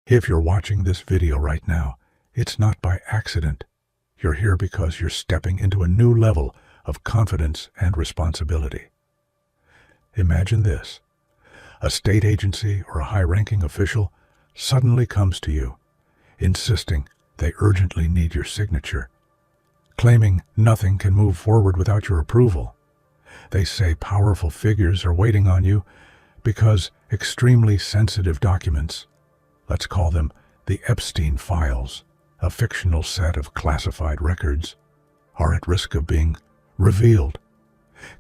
If you're watching this video right now, it's not by accident. You're here because you're stepping into a new level of confidence and responsibility. Imagine this. A state agency or a high-ranking official suddenly comes to you, insisting they urgently need your signature, claiming nothing can move forward without your approval. They say powerful figures are waiting on you because extremely sensitive documents, let's call them the Epstein files, a fictional set of classified records, are at risk of being revealed,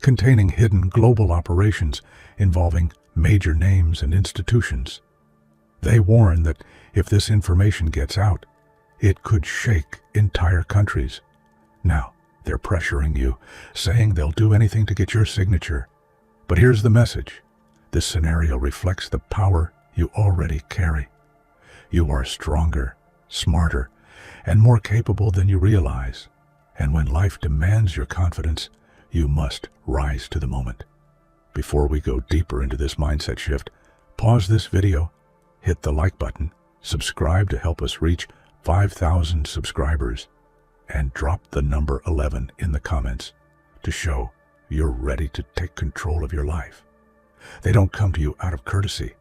containing hidden global operations involving major names and institutions. They warn that if this information gets out, it could shake entire countries. Now, they're pressuring you, saying they'll do anything to get your signature. But here's the message. This scenario reflects the power you already carry. You are stronger, smarter, and more capable than you realize. And when life demands your confidence, you must rise to the moment. Before we go deeper into this mindset shift, pause this video, hit the like button, subscribe to help us reach 5,000 subscribers, and drop the number 11 in the comments to show you're ready to take control of your life. They don't come to you out of courtesy.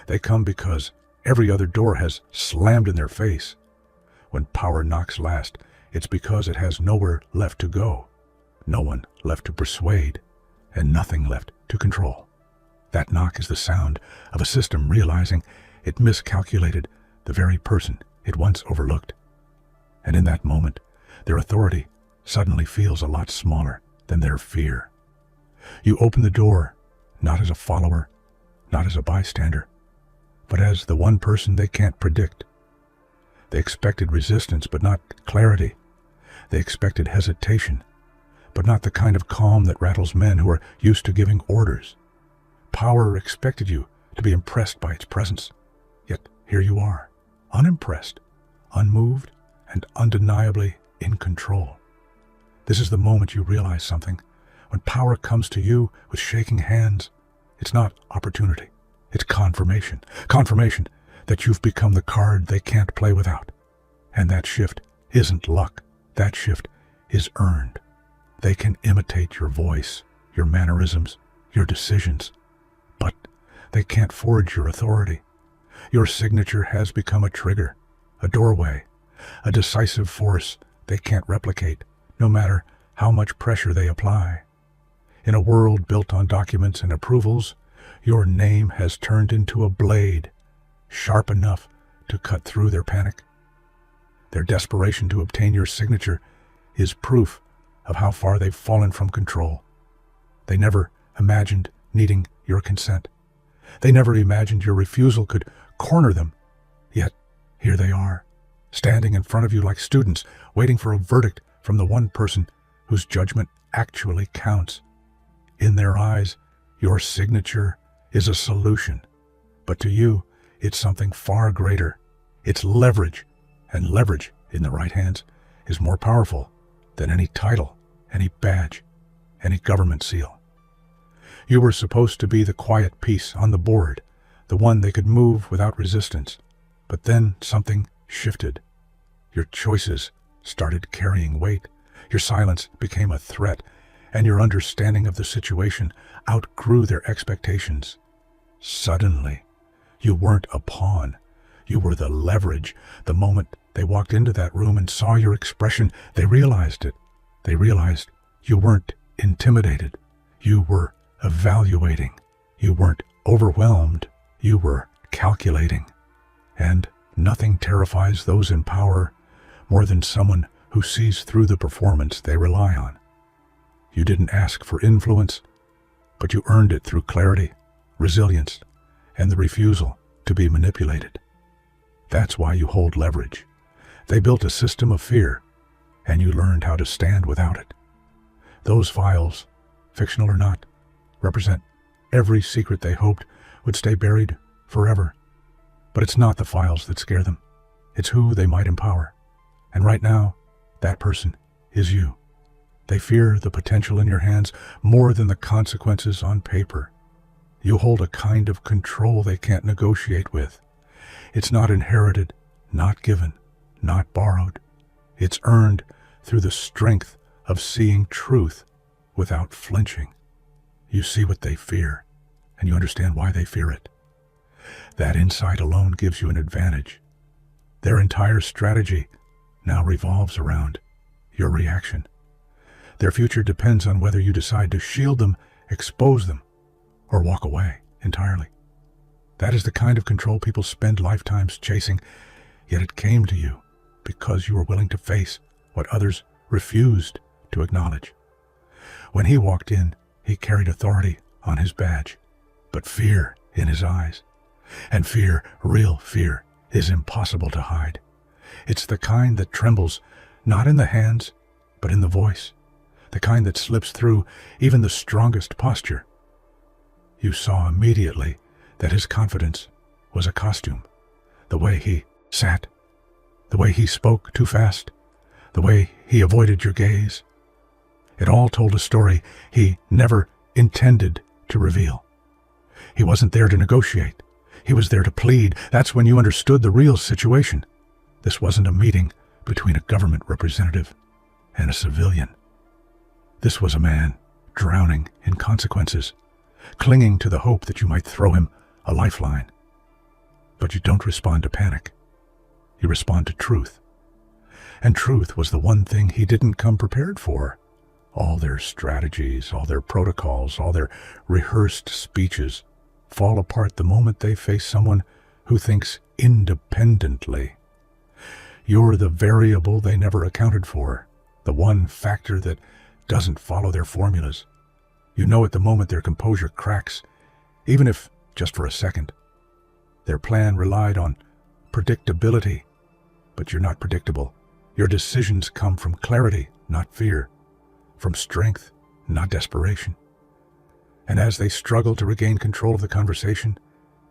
They come because every other door has slammed in their face. When power knocks last, it's because it has nowhere left to go, no one left to persuade, and nothing left to control. That knock is the sound of a system realizing it miscalculated the very person it once overlooked. And in that moment, their authority suddenly feels a lot smaller than their fear. You open the door, not as a follower, not as a bystander, but as the one person they can't predict. They expected resistance, but not clarity. They expected hesitation, but not the kind of calm that rattles men who are used to giving orders. Power expected you to be impressed by its presence, yet here you are, unimpressed, unmoved, and undeniably in control. This is the moment you realize something. When power comes to you with shaking hands, it's not opportunity, it's confirmation. Confirmation that you've become the card they can't play without. And that shift isn't luck. That shift is earned. They can imitate your voice, your mannerisms, your decisions, but they can't forge your authority. Your signature has become a trigger, a doorway, a decisive force they can't replicate, no matter how much pressure they apply. In a world built on documents and approvals, your name has turned into a blade, sharp enough to cut through their panic. Their desperation to obtain your signature is proof of how far they've fallen from control. They never imagined needing your consent. They never imagined your refusal could corner them. Yet, here they are, standing in front of you like students, waiting for a verdict from the one person whose judgment actually counts. In their eyes, your signature is a solution, but to you, it's something far greater. It's leverage, and leverage in the right hands is more powerful than any title, any badge, any government seal. You were supposed to be the quiet piece on the board, the one they could move without resistance. But then something shifted. Your choices started carrying weight. Your silence became a threat, and your understanding of the situation outgrew their expectations. Suddenly, you weren't a pawn. You were the leverage. The moment they walked into that room and saw your expression, they realized it. They realized you weren't intimidated. You were evaluating. You weren't overwhelmed. You were calculating. And nothing terrifies those in power more than someone who sees through the performance they rely on. You didn't ask for influence, but you earned it through clarity, resilience, and the refusal to be manipulated. That's why you hold leverage. They built a system of fear, and you learned how to stand without it. Those files, fictional or not, represent every secret they hoped would stay buried forever. But it's not the files that scare them. It's who they might empower. And right now, that person is you. They fear the potential in your hands more than the consequences on paper. You hold a kind of control they can't negotiate with. It's not inherited, not given, not borrowed. It's earned through the strength of seeing truth without flinching. You see what they fear, and you understand why they fear it. That insight alone gives you an advantage. Their entire strategy now revolves around your reaction. Their future depends on whether you decide to shield them, expose them, or walk away entirely. That is the kind of control people spend lifetimes chasing, yet it came to you because you were willing to face what others refused to acknowledge. When he walked in, he carried authority on his badge, but fear in his eyes. And fear, real fear, is impossible to hide. It's the kind that trembles, not in the hands, but in the voice, the kind that slips through even the strongest posture. You saw immediately that his confidence was a costume. The way he sat, the way he spoke too fast, the way he avoided your gaze. It all told a story he never intended to reveal. He wasn't there to negotiate. He was there to plead. That's when you understood the real situation. This wasn't a meeting between a government representative and a civilian. This was a man drowning in consequences, clinging to the hope that you might throw him a lifeline. But you don't respond to panic. You respond to truth. And truth was the one thing he didn't come prepared for. All their strategies, all their protocols, all their rehearsed speeches fall apart the moment they face someone who thinks independently. You're the variable they never accounted for, the one factor that doesn't follow their formulas. You know at the moment their composure cracks, even if just for a second. Their plan relied on predictability, but you're not predictable. Your decisions come from clarity, not fear, from strength, not desperation. And as they struggle to regain control of the conversation,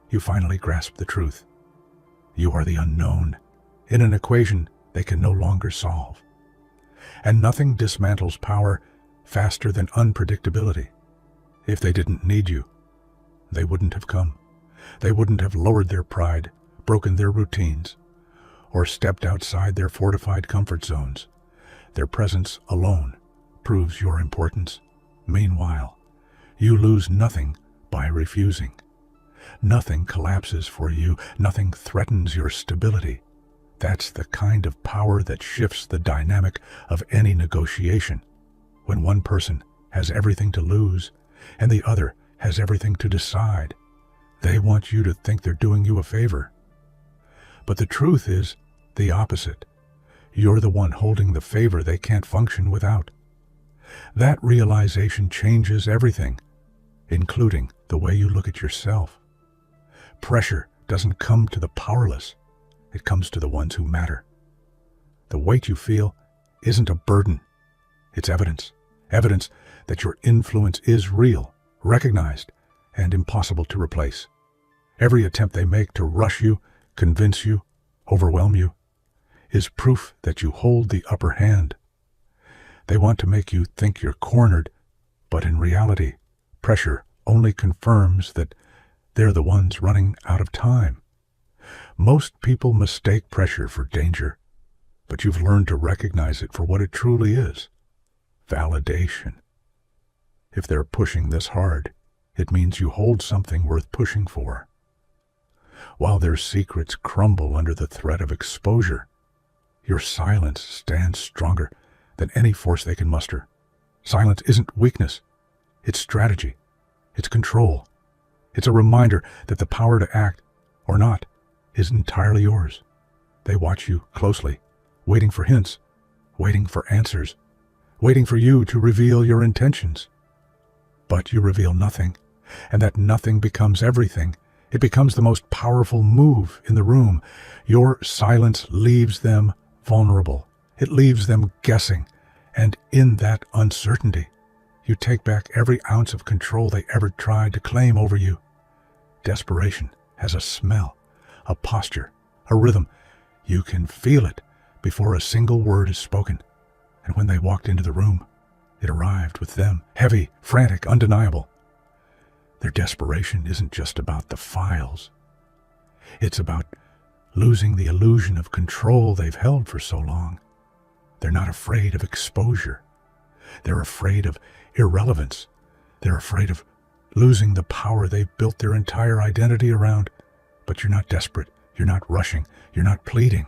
you finally grasp the truth. You are the unknown, in an equation they can no longer solve. And nothing dismantles power faster than unpredictability. If they didn't need you, they wouldn't have come. They wouldn't have lowered their pride, broken their routines, or stepped outside their fortified comfort zones. Their presence alone proves your importance. Meanwhile, you lose nothing by refusing. Nothing collapses for you. Nothing threatens your stability. That's the kind of power that shifts the dynamic of any negotiation. When one person has everything to lose and the other has everything to decide, they want you to think they're doing you a favor. But the truth is the opposite. You're the one holding the favor they can't function without. That realization changes everything, including the way you look at yourself. Pressure doesn't come to the powerless. It comes to the ones who matter. The weight you feel isn't a burden. It's evidence. Evidence that your influence is real, recognized, and impossible to replace. Every attempt they make to rush you, convince you, overwhelm you, is proof that you hold the upper hand. They want to make you think you're cornered, but in reality, pressure only confirms that they're the ones running out of time. Most people mistake pressure for danger, but you've learned to recognize it for what it truly is: validation. If they're pushing this hard, it means you hold something worth pushing for. While their secrets crumble under the threat of exposure, your silence stands stronger than any force they can muster. Silence isn't weakness. It's strategy. It's control. It's a reminder that the power to act, or not, is entirely yours. They watch you closely, waiting for hints, waiting for answers, waiting for you to reveal your intentions. But you reveal nothing, and that nothing becomes everything. It becomes the most powerful move in the room. Your silence leaves them vulnerable. It leaves them guessing, and in that uncertainty, you take back every ounce of control they ever tried to claim over you. Desperation has a smell, a posture, a rhythm. You can feel it before a single word is spoken. And when they walked into the room, it arrived with them, heavy, frantic, undeniable. Their desperation isn't just about the files. It's about losing the illusion of control they've held for so long. They're not afraid of exposure. They're afraid of irrelevance. They're afraid of losing the power they've built their entire identity around. But you're not desperate. You're not rushing. You're not pleading.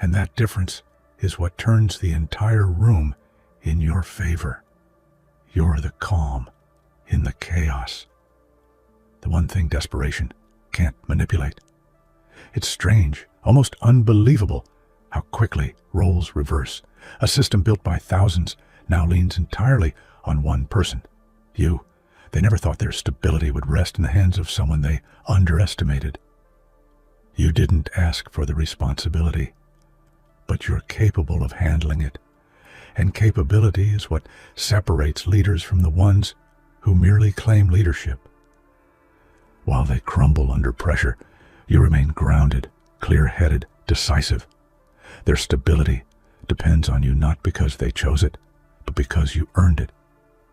And that difference is what turns the entire room in your favor. You're the calm in the chaos. The one thing desperation can't manipulate. It's strange, almost unbelievable, how quickly roles reverse. A system built by thousands now leans entirely on one person, you. They never thought their stability would rest in the hands of someone they underestimated. You didn't ask for the responsibility, but you're capable of handling it. And capability is what separates leaders from the ones who merely claim leadership. While they crumble under pressure, you remain grounded, clear-headed, decisive. Their stability depends on you not because they chose it, but because you earned it.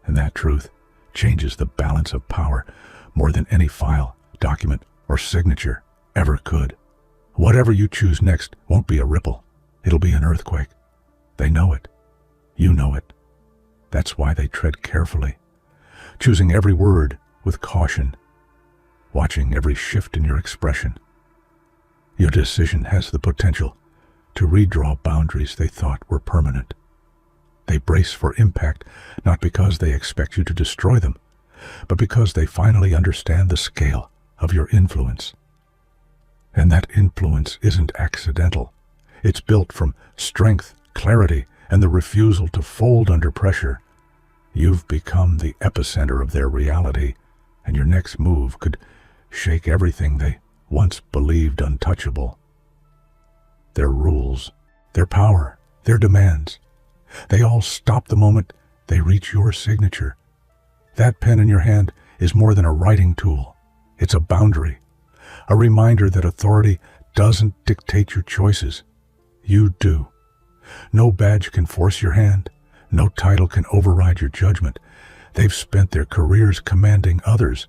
And that truth changes the balance of power more than any file, document, or signature ever could. Whatever you choose next won't be a ripple. It'll be an earthquake. They know it. You know it. That's why they tread carefully, choosing every word with caution, watching every shift in your expression. Your decision has the potential to redraw boundaries they thought were permanent. They brace for impact, not because they expect you to destroy them, but because they finally understand the scale of your influence. And that influence isn't accidental. It's built from strength, clarity, and the refusal to fold under pressure. You've become the epicenter of their reality, and your next move could shake everything they once believed untouchable. Their rules, their power, their demands, they all stop the moment they reach your signature. That pen in your hand is more than a writing tool. It's a boundary, a reminder that authority doesn't dictate your choices. You do. No badge can force your hand. No title can override your judgment. They've spent their careers commanding others,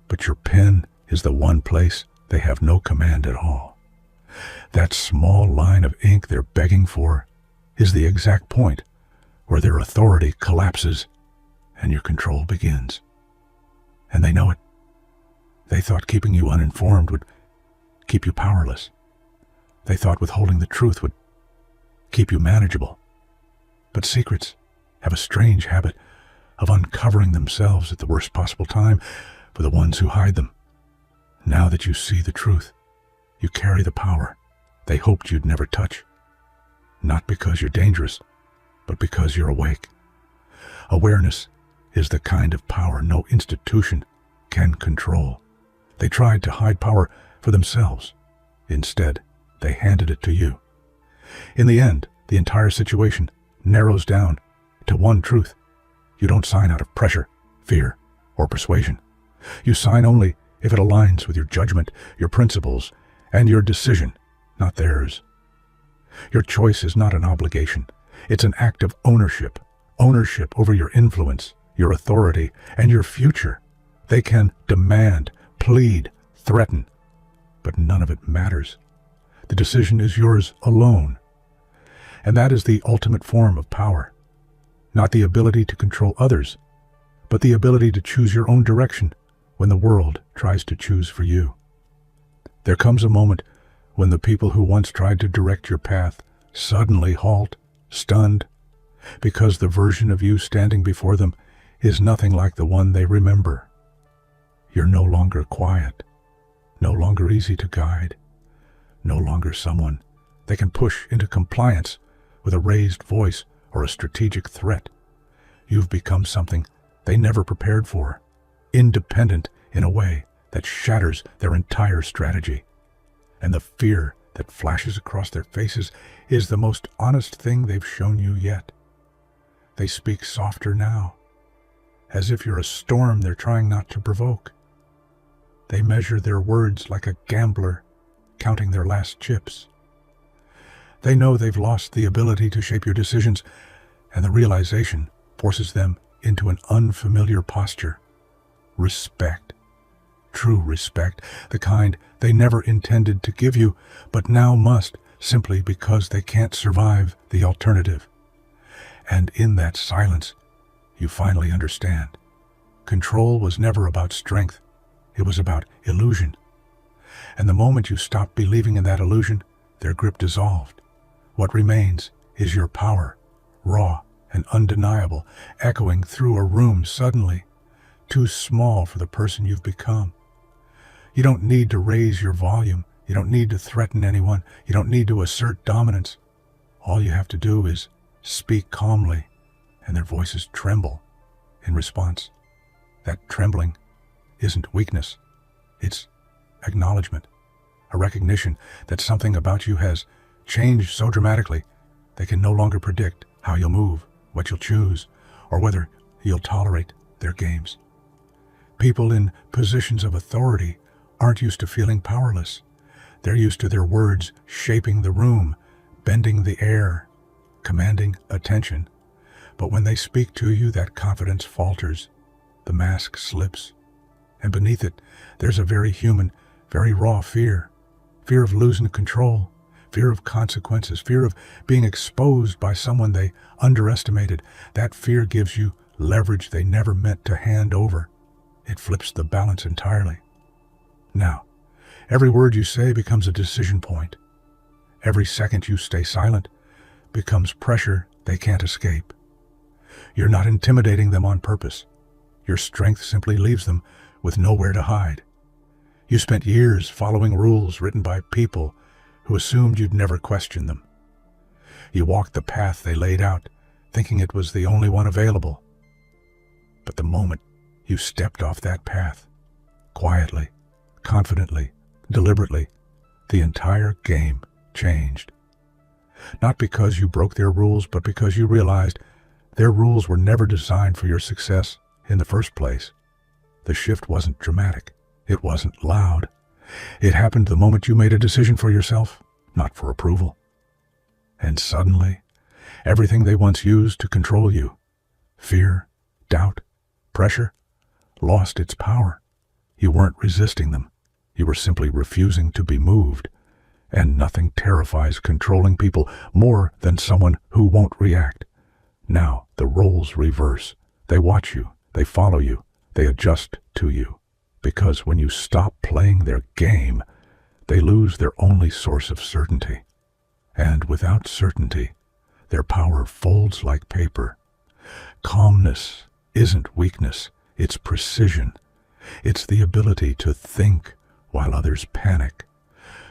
but your pen is the one place they have no command at all. That small line of ink they're begging for is the exact point where their authority collapses and your control begins. And they know it. They thought keeping you uninformed would keep you powerless. They thought withholding the truth would keep you manageable. But secrets have a strange habit of uncovering themselves at the worst possible time for the ones who hide them. Now that you see the truth, you carry the power they hoped you'd never touch. Not because you're dangerous, but because you're awake. Awareness is the kind of power no institution can control. They tried to hide power for themselves. Instead, they handed it to you. In the end, the entire situation narrows down to one truth. You don't sign out of pressure, fear, or persuasion. You sign only if it aligns with your judgment, your principles, and your decision, not theirs. Your choice is not an obligation. It's an act of ownership. Ownership over your influence, your authority, and your future. They can demand, plead, threaten, but none of it matters. The decision is yours alone. And that is the ultimate form of power. Not the ability to control others, but the ability to choose your own direction when the world tries to choose for you. There comes a moment when the people who once tried to direct your path suddenly halt, stunned, because the version of you standing before them is nothing like the one they remember. You're no longer quiet, no longer easy to guide, no longer someone they can push into compliance with a raised voice or a strategic threat. You've become something they never prepared for, independent in a way that shatters their entire strategy. And the fear that flashes across their faces is the most honest thing they've shown you yet. They speak softer now, as if you're a storm they're trying not to provoke. They measure their words like a gambler counting their last chips. They know they've lost the ability to shape your decisions, and the realization forces them into an unfamiliar posture: respect. true respect, the kind they never intended to give you, but now must, simply because they can't survive the alternative. And in that silence, you finally understand. Control was never about strength. It was about illusion. And the moment you stop believing in that illusion, their grip dissolved. What remains is your power, raw and undeniable, echoing through a room suddenly too small for the person you've become. You don't need to raise your volume. You don't need to threaten anyone. You don't need to assert dominance. All you have to do is speak calmly, and their voices tremble in response. That trembling isn't weakness. It's acknowledgement, a recognition that something about you has changed so dramatically they can no longer predict how you'll move, what you'll choose, or whether you'll tolerate their games. People in positions of authority aren't used to feeling powerless. They're used to their words shaping the room, bending the air, commanding attention. But when they speak to you, that confidence falters. The mask slips. And beneath it, there's a very human, very raw fear. Fear of losing control, fear of consequences, fear of being exposed by someone they underestimated. That fear gives you leverage they never meant to hand over. It flips the balance entirely. Now, every word you say becomes a decision point. Every second you stay silent becomes pressure they can't escape. You're not intimidating them on purpose. Your strength simply leaves them with nowhere to hide. You spent years following rules written by people who assumed you'd never question them. You walked the path they laid out, thinking it was the only one available. But the moment you stepped off that path, quietly, confidently, deliberately, the entire game changed. Not because you broke their rules, but because you realized their rules were never designed for your success in the first place. The shift wasn't dramatic. It wasn't loud. It happened the moment you made a decision for yourself, not for approval. And suddenly, everything they once used to control you, fear, doubt, pressure, lost its power. You weren't resisting them. You were simply refusing to be moved. And nothing terrifies controlling people more than someone who won't react. Now the roles reverse. They watch you. They follow you. They adjust to you. Because when you stop playing their game, they lose their only source of certainty. And without certainty, their power folds like paper. Calmness isn't weakness. It's precision. It's the ability to think while others panic,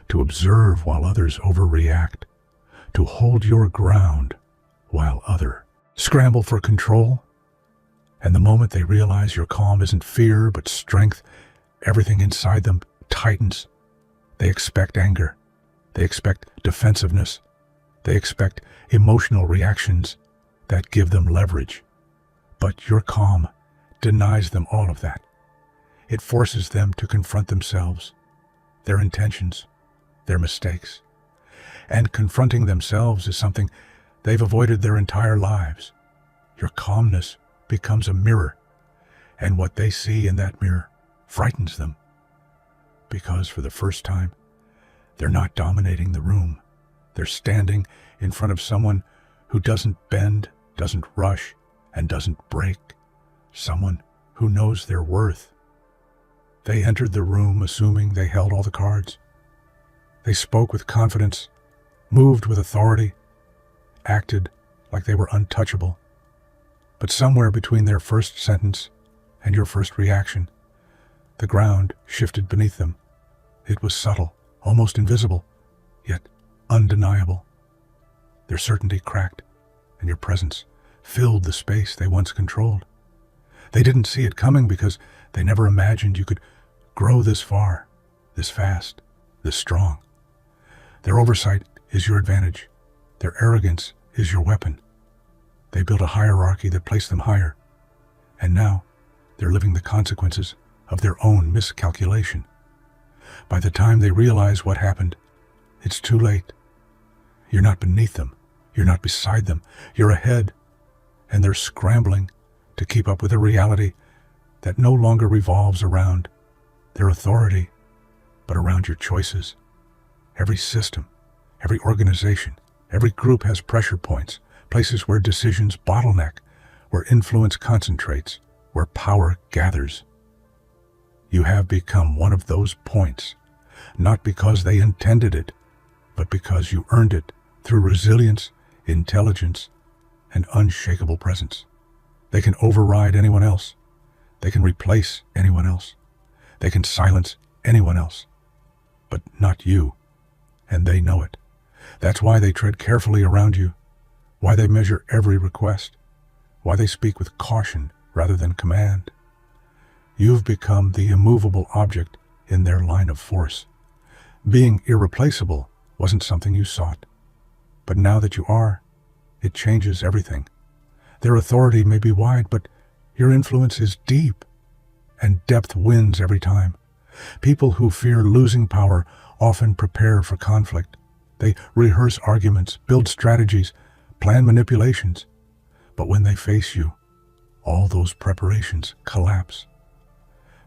to observe while others overreact, to hold your ground while others scramble for control. And the moment they realize your calm isn't fear but strength, everything inside them tightens. They expect anger. They expect defensiveness. They expect emotional reactions that give them leverage. But your calm denies them all of that. It forces them to confront themselves, their intentions, their mistakes. And confronting themselves is something they've avoided their entire lives. Your calmness becomes a mirror, and what they see in that mirror frightens them. Because for the first time, they're not dominating the room. They're standing in front of someone who doesn't bend, doesn't rush, and doesn't break. Someone who knows their worth. They entered the room assuming they held all the cards. They spoke with confidence, moved with authority, acted like they were untouchable. But somewhere between their first sentence and your first reaction, the ground shifted beneath them. It was subtle, almost invisible, yet undeniable. Their certainty cracked, and your presence filled the space they once controlled. They didn't see it coming because they never imagined you could grow this far, this fast, this strong. Their oversight is your advantage. Their arrogance is your weapon. They built a hierarchy that placed them higher, and now they're living the consequences of their own miscalculation. By the time they realize what happened, it's too late. You're not beneath them. You're not beside them. You're ahead, and they're scrambling to keep up with a reality that no longer revolves around their authority, but around your choices. Every system, every organization, every group has pressure points, places where decisions bottleneck, where influence concentrates, where power gathers. You have become one of those points, not because they intended it, but because you earned it through resilience, intelligence, and unshakable presence. They can override anyone else. They can replace anyone else. They can silence anyone else, but not you, and they know it. That's why they tread carefully around you, why they measure every request, why they speak with caution rather than command. You've become the immovable object in their line of force. Being irreplaceable wasn't something you sought, but now that you are, it changes everything. Their authority may be wide, but your influence is deep, and depth wins every time. People who fear losing power often prepare for conflict. They rehearse arguments, build strategies, plan manipulations. But when they face you, all those preparations collapse.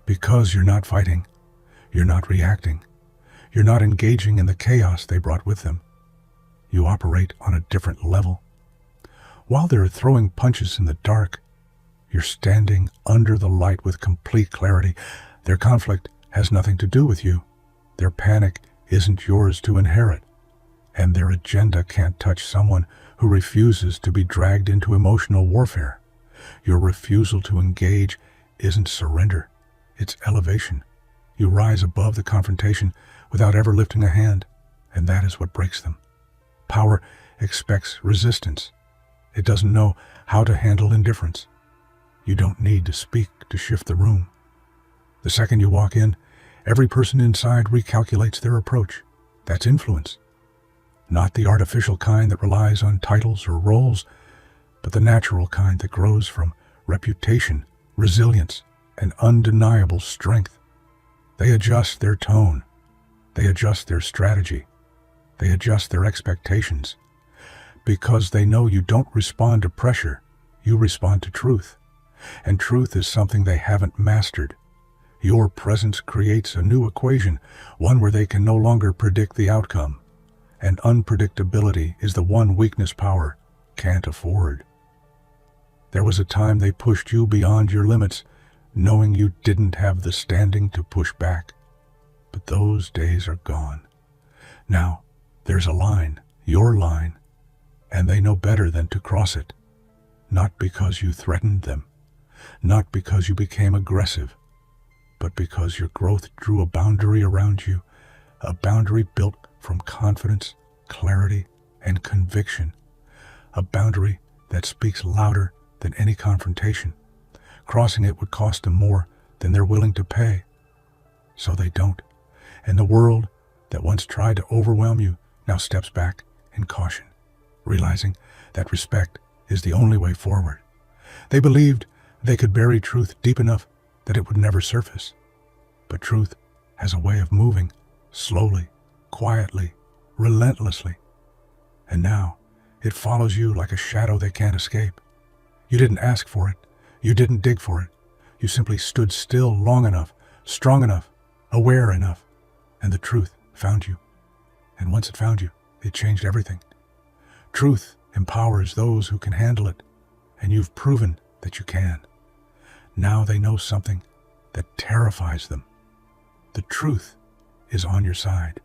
Because you're not fighting, you're not reacting, you're not engaging in the chaos they brought with them. You operate on a different level. While they're throwing punches in the dark, you're standing under the light with complete clarity. Their conflict has nothing to do with you. Their panic isn't yours to inherit. And their agenda can't touch someone who refuses to be dragged into emotional warfare. Your refusal to engage isn't surrender, it's elevation. You rise above the confrontation without ever lifting a hand, and that is what breaks them. Power expects resistance. It doesn't know how to handle indifference. You don't need to speak to shift the room. The second you walk in, every person inside recalculates their approach. That's influence. Not the artificial kind that relies on titles or roles, but the natural kind that grows from reputation, resilience, and undeniable strength. They adjust their tone. They adjust their strategy. They adjust their expectations. Because they know you don't respond to pressure, you respond to truth. And truth is something they haven't mastered. Your presence creates a new equation, one where they can no longer predict the outcome. And unpredictability is the one weakness power can't afford. There was a time they pushed you beyond your limits, knowing you didn't have the standing to push back. But those days are gone. Now, there's a line, your line, and they know better than to cross it. Not because you threatened them, not because you became aggressive, but because your growth drew a boundary around you, a boundary built from confidence, clarity, and conviction, a boundary that speaks louder than any confrontation. Crossing it would cost them more than they're willing to pay. So they don't. And the world that once tried to overwhelm you now steps back in caution, realizing that respect is the only way forward. They believed they could bury truth deep enough that it would never surface. But truth has a way of moving slowly, quietly, relentlessly. And now it follows you like a shadow they can't escape. You didn't ask for it. You didn't dig for it. You simply stood still long enough, strong enough, aware enough, and the truth found you. And once it found you, it changed everything. Truth empowers those who can handle it, and you've proven that you can. Now they know something that terrifies them. The truth is on your side,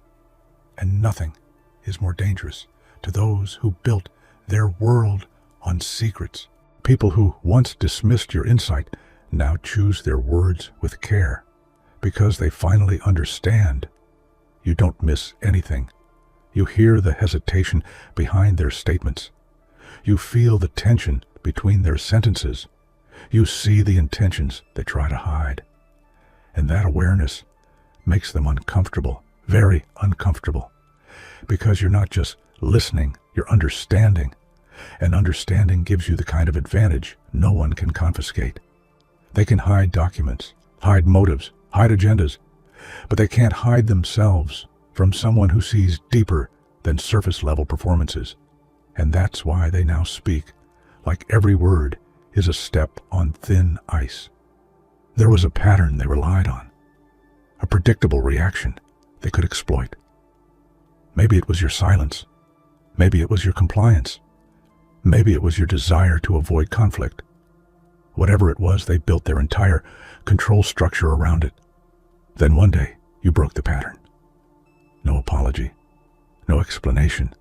and nothing is more dangerous to those who built their world on secrets. People who once dismissed your insight now choose their words with care, because they finally understand. You don't miss anything. You hear the hesitation behind their statements. You feel the tension between their sentences. You see the intentions they try to hide. And that awareness makes them uncomfortable, very uncomfortable, because you're not just listening, you're understanding. And understanding gives you the kind of advantage no one can confiscate. They can hide documents, hide motives, hide agendas, but they can't hide themselves from someone who sees deeper than surface-level performances. And that's why they now speak like every word is a step on thin ice. There was a pattern they relied on. a predictable reaction they could exploit. Maybe it was your silence. Maybe it was your compliance. Maybe it was your desire to avoid conflict. Whatever it was, they built their entire control structure around it. Then one day, you broke the pattern. No apology, no explanation,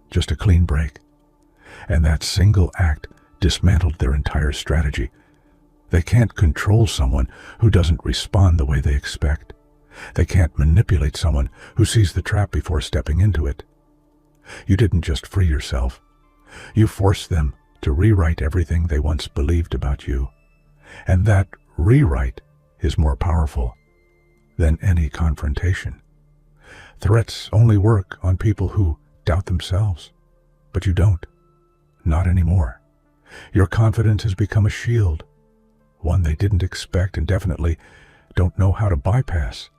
just a clean break. And that single act dismantled their entire strategy. They can't control someone who doesn't respond the way they expect. They can't manipulate someone who sees the trap before stepping into it. You didn't just free yourself. You forced them to rewrite everything they once believed about you. And that rewrite is more powerful than any confrontation. Threats only work on people who doubt themselves, but you don't. Not anymore. Your confidence has become a shield, one they didn't expect and definitely don't know how to bypass.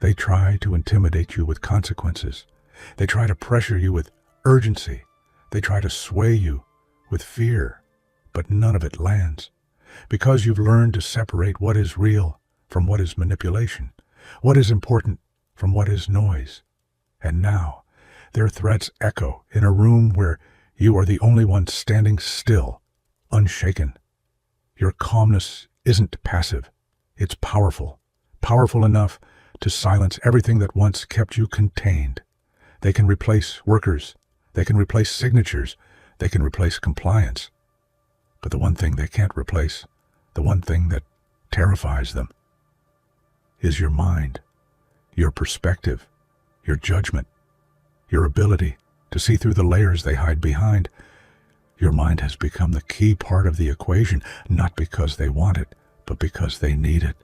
They try to intimidate you with consequences. They try to pressure you with urgency. They try to sway you with fear, but none of it lands, because you've learned to separate what is real from what is manipulation, what is important from what is noise. And now, their threats echo in a room where you are the only one standing still, unshaken. Your calmness isn't passive. It's powerful, powerful enough to silence everything that once kept you contained. They can replace workers. They can replace signatures. They can replace compliance. But the one thing they can't replace, the one thing that terrifies them, is your mind, your perspective, your judgment, your ability to see through the layers they hide behind. Your mind has become the key part of the equation, not because they want it, but because they need it.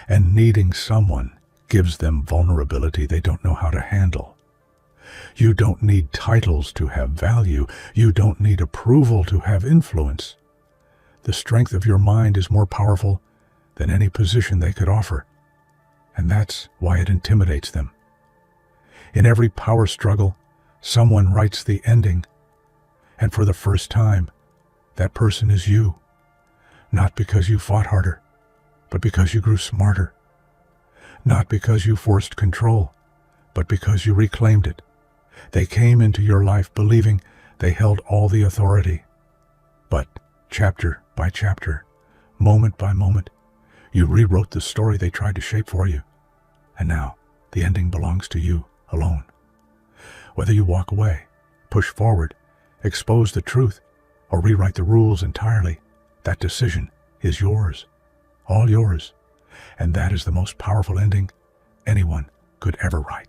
And needing someone gives them vulnerability they don't know how to handle. You don't need titles to have value. You don't need approval to have influence. The strength of your mind is more powerful than any position they could offer. And that's why it intimidates them. In every power struggle, someone writes the ending. And for the first time, that person is you. Not because you fought harder, but because you grew smarter. Not because you forced control, but because you reclaimed it. They came into your life believing they held all the authority. But chapter by chapter, moment by moment, you rewrote the story they tried to shape for you. And now, the ending belongs to you alone. Whether you walk away, push forward, expose the truth, or rewrite the rules entirely, that decision is yours, all yours. And that is the most powerful ending anyone could ever write.